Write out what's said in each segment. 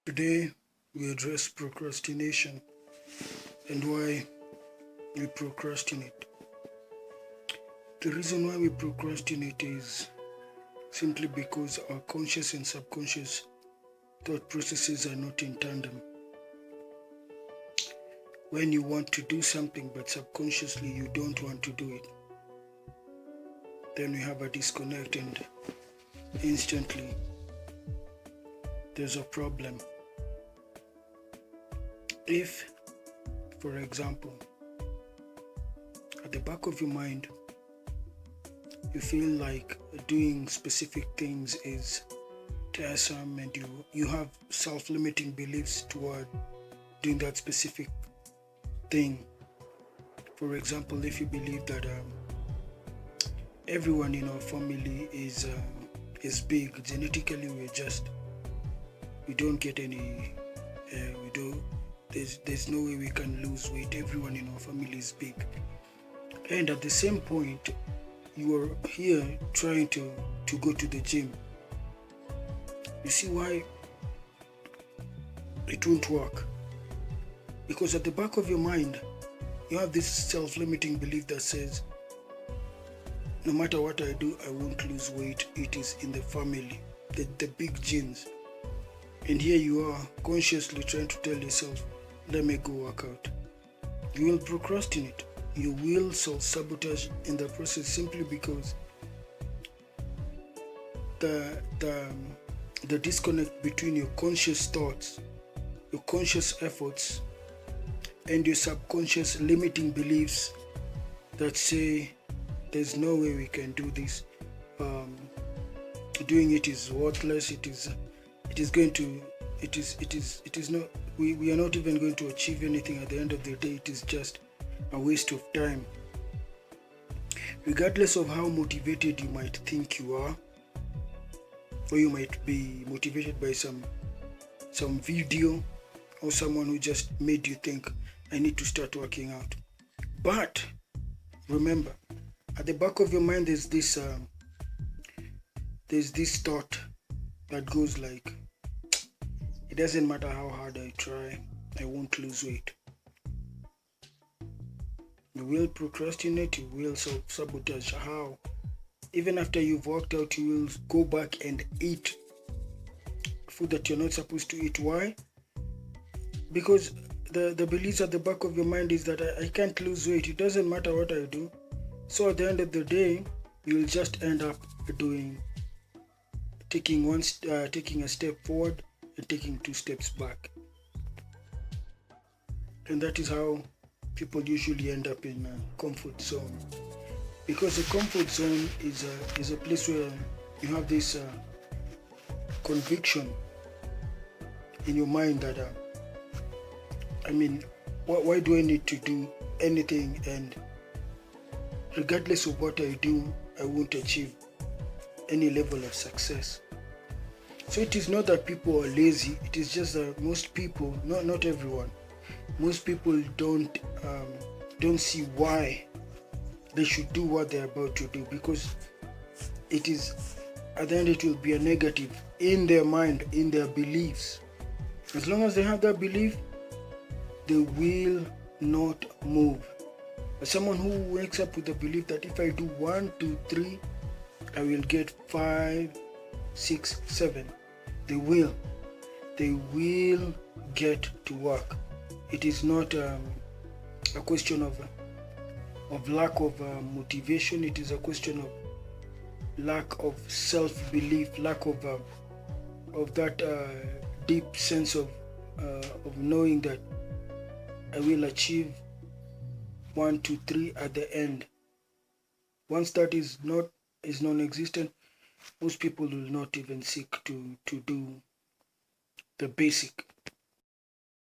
Today, we address procrastination and why we procrastinate. The reason why we procrastinate is simply because our conscious and subconscious thought processes are not in tandem. When you want to do something but subconsciously you don't want to do it, then we have a disconnect and instantly there's a problem. If, for example, at the back of your mind, you feel like doing specific things is tiresome and you have self-limiting beliefs toward doing that specific thing. For example, if you believe that everyone in our family is big, genetically we don't get any, we don't. There's no way we can lose weight. Everyone in our family is big, and at the same point, you are here trying to go to the gym. You see why it won't work? Because at the back of your mind, you have this self-limiting belief that says, no matter what I do, I won't lose weight. It is in the family, the big genes. And here you are consciously trying to tell yourself, let me go work out. You will procrastinate. You will self-sabotage in the process simply because the disconnect between your conscious thoughts, your conscious efforts, and your subconscious limiting beliefs that say there's no way we can do this. Doing it is worthless. It is not. We are not even going to achieve anything at the end of the day. It is just a waste of time. Regardless of how motivated you might think you are, or you might be motivated by some video or someone who just made you think, I need to start working out. But remember, at the back of your mind there's this thought that goes like, it doesn't matter how hard I try, I won't lose weight. You will procrastinate, you will self-sabotage. How? Even after you've worked out, you will go back and eat food that you're not supposed to eat. Why? Because the beliefs at the back of your mind is that I can't lose weight. It doesn't matter what I do. So at the end of the day, you will just end up taking a step forward and taking 2 steps back. And that is how people usually end up in a comfort zone. Because the comfort zone is a place where you have this conviction in your mind that why do I need to do anything, and regardless of what I do, I won't achieve any level of success. So it is not that people are lazy, it is just that most people, not everyone, most people don't see why they should do what they're about to do, because it is, at the end, it will be a negative in their mind, in their beliefs. As long as they have that belief, they will not move. As someone who wakes up with the belief that if I do 1, 2, 3, I will get 5, 6, 7, they will get to work. It is not a question of lack of motivation. It is a question of lack of self-belief, lack of that deep sense of knowing that I will achieve 1, 2, 3 at the end. Once that is non-existent, most people will not even seek to do the basic.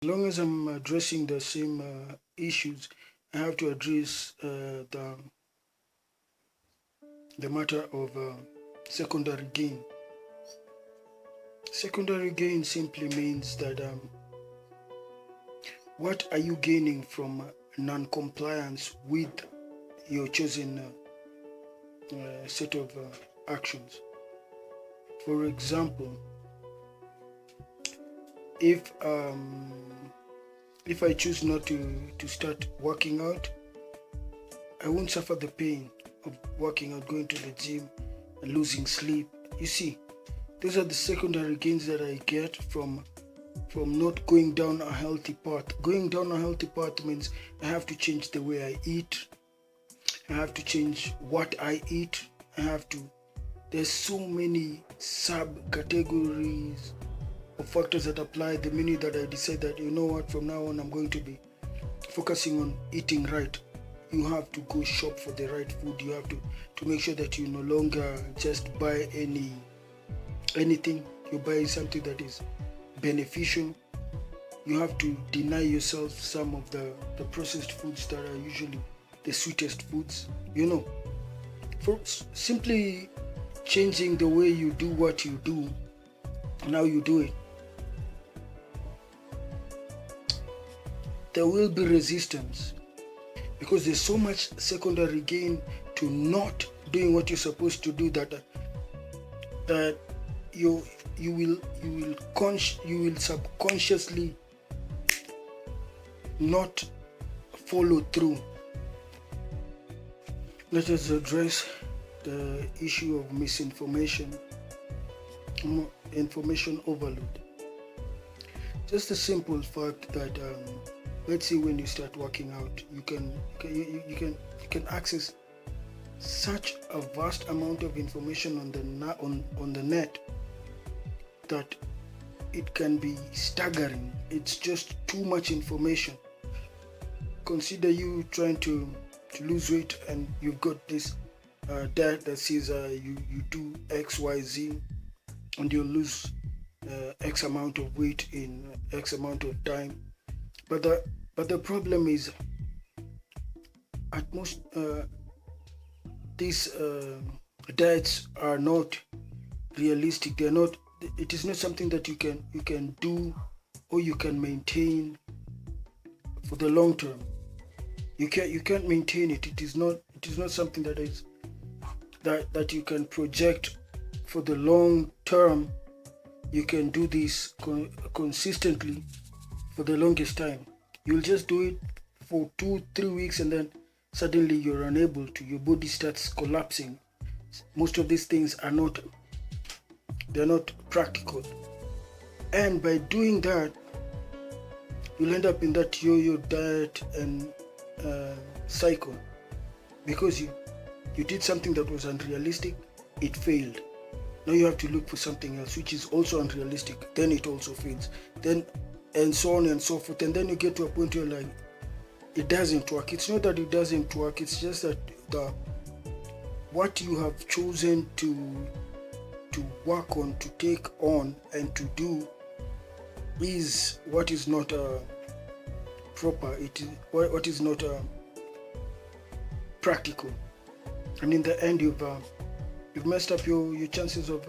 As long as I'm addressing the same issues, I have to address the matter of secondary gain. Secondary gain simply means that what are you gaining from non-compliance with your chosen set of actions? For example, if I choose not to start working out, I won't suffer the pain of working out, going to the gym and losing sleep. You see, those are the secondary gains that I get from not going down a healthy path. Going down a healthy path means I have to change the way I eat. I have to change what I eat. There's so many subcategories of factors that apply the minute that I decide that, you know what, from now on I'm going to be focusing on eating right. You have to go shop for the right food. You have to make sure that you no longer just buy anything. You buy something that is beneficial. You have to deny yourself some of the processed foods that are usually the sweetest foods. For simply changing the way you do what you do and how you do it, there will be resistance, because there's so much secondary gain to not doing what you're supposed to do that you will subconsciously not follow through. Let us address the issue of misinformation, information overload. Just the simple fact that let's say when you start working out, you can access such a vast amount of information on the net that it can be staggering. It's just too much information. Consider you trying to lose weight, and you've got this diet that says you do XYZ and you'll lose X amount of weight in X amount of time. But the problem is, at most these diets are not realistic. They're not. It is not something that you can do or you can maintain for the long term. You can't maintain it. It is not something that you can project for the long term. You can do this consistently for the longest time. You'll just do it for 2-3 weeks, and then suddenly you're unable to. Your body starts collapsing. Most of these things are not practical, and by doing that, you'll end up in that yo-yo diet and cycle, because you did something that was unrealistic, it failed. Now you have to look for something else which is also unrealistic, then it also fails, then and so on and so forth, and then you get to a point where like it doesn't work. It's not that it doesn't work, it's just that what you have chosen to work on, to take on and to do is what is not proper. It is what is not practical, and in the end you've messed up your chances of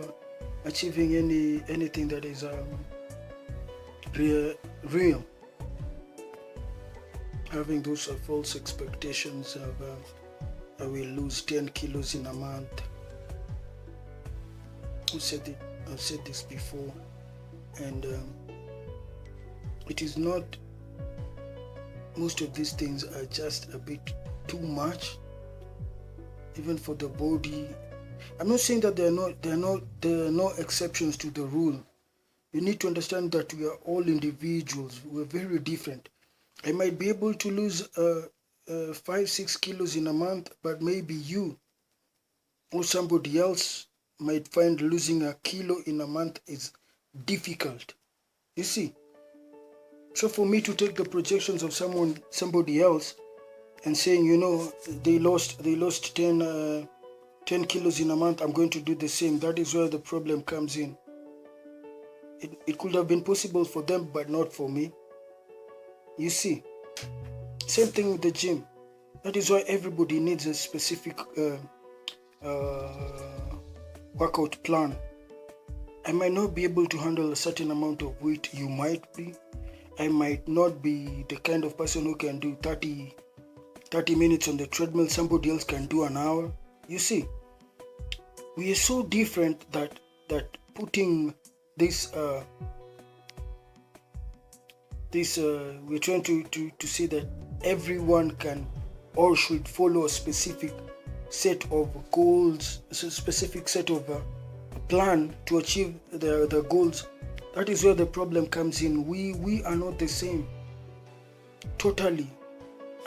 achieving anything that is real. Having those false expectations of I will lose 10 kilos in a month. I've said this before, and it is not. Most of these things are just a bit too much, even for the body. I'm not saying that there are no exceptions to the rule. You need to understand that we are all individuals. We're very different. I might be able to lose 5-6 kilos in a month, but maybe you or somebody else might find losing a kilo in a month is difficult. You see? So for me to take the projections of somebody else and saying, they lost 10 kilos in a month, I'm going to do the same, that is where the problem comes in. It could have been possible for them, but not for me. You see? Same thing with the gym. That is why everybody needs a specific workout plan. I might not be able to handle a certain amount of weight. You might be. I might not be the kind of person who can do 30 minutes on the treadmill. Somebody else can do an hour. You see, we are so different that putting this this we're trying to say that everyone can or should follow a specific set of goals, a specific set of plan to achieve the goals. That is where the problem comes in. We are not the same totally.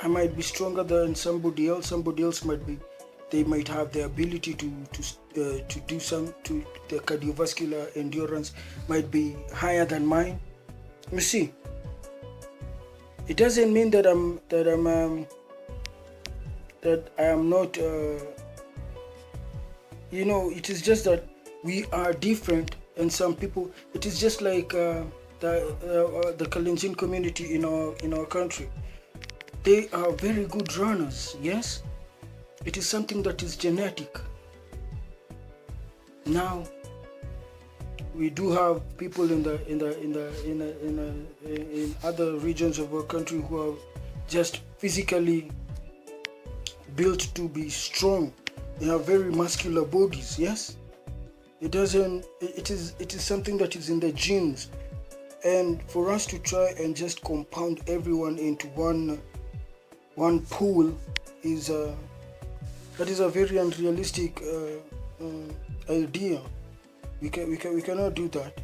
I might be stronger than somebody else might have the ability to do the cardiovascular endurance might be higher than mine. You see, it doesn't mean that I am not it is just that we are different. And some people, it is just like the Kalenjin community in our country. They are very good runners. Yes, it is something that is genetic. Now we do have people in other regions of our country who are just physically built to be strong. They have very muscular bodies. Yes, it is something that is in the genes. And for us to try and just compound everyone into one pool is a very unrealistic idea. We cannot do that.